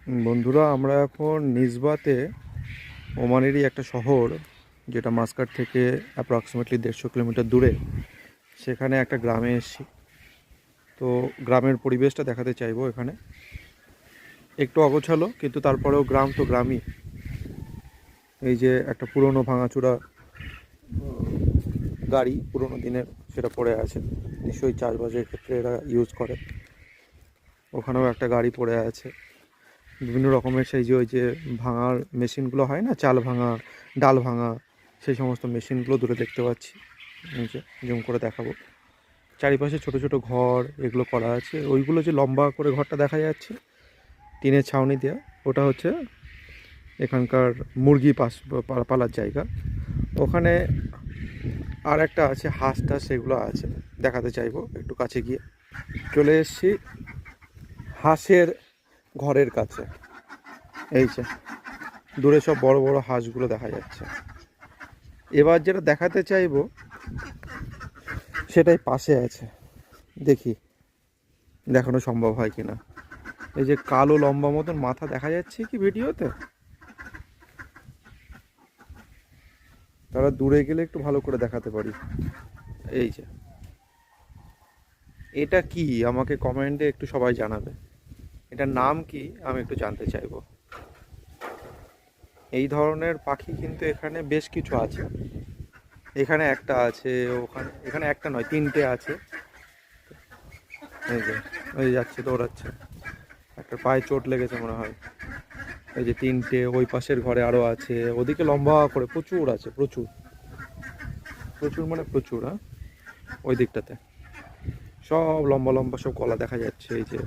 বন্ধুরা, আমরা এখন নিজবাতে, ওমানেরই একটা শহর, যেটা মাস্কাট থেকে অ্যাপ্রক্সিমেটলি 150 কিলোমিটার দূরে। সেখানে একটা গ্রামে এসেছি। তো গ্রামের পরিবেশটা দেখাতে চাইবো। এখানে একটু অগোছালো, কিন্তু তারপরেও গ্রাম তো গ্রামই। এই যে একটা পুরনো ভাঙাচোরা গাড়ি, পুরনো দিনের, সেটা পড়ে আছে। নিশ্চয়ই চাষবাসের ক্ষেত্রে এরা ইউজ করে। ওখানেও একটা গাড়ি পড়ে আছে। বিভিন্ন রকমের সেই যে ওই যে ভাঙার মেশিনগুলো হয় না, চাল ভাঙা, ডাল ভাঙা, সেই সমস্ত মেশিনগুলো দূরে দেখতে পাচ্ছি। নিচে জুম করে দেখাবো। চারিপাশে ছোট ছোট ঘর এগুলো করা আছে। ওইগুলো যে লম্বা করে ঘরটা দেখা যাচ্ছে, টিনের ছাউনি দেওয়া, ওটা হচ্ছে এখানকার মুরগি পালার জায়গা। ওখানে আর একটা আছে হাঁস টাস, সেগুলো আছে, দেখাতে চাইবো একটু কাছে গিয়ে। চলে এসেছি হাঁসের ঘরের কাছে। এই যে দূরে সব বড় বড় হাঁসগুলো দেখা যাচ্ছে। এবার যেটা দেখাতে চাইবো সেটাই পাশে আছে, দেখি দেখানো সম্ভব হয় কিনা। এই যে কালো লম্বা মতন মাথা দেখা যাচ্ছে কি ভিডিওতে? তারা দূরে গেলে একটু ভালো করে দেখাতে পারি। এই যে এটা কি, আমাকে কমেন্টে একটু সবাই জানাবে এটার নাম কি, আমি একটু জানতে চাইবো। এই ধরনের পাখি কিন্তু এখানে বেশ কিছু আছে। এখানে একটা আছে, এখানে একটা নয়, তিনটে আছে। এই যে ওই যাচ্ছে, দৌড়াচ্ছে। একটা পায়ে চোট লেগেছে মনে হয়। এই যে তিনটে, ওই পাশের ঘরে আরো আছে, ওদিকে লম্বা করে প্রচুর আছে, প্রচুর প্রচুর মানে প্রচুর। হ্যাঁ, ওই দিকটাতে সব লম্বা লম্বা সব গলা দেখা যাচ্ছে। এই যে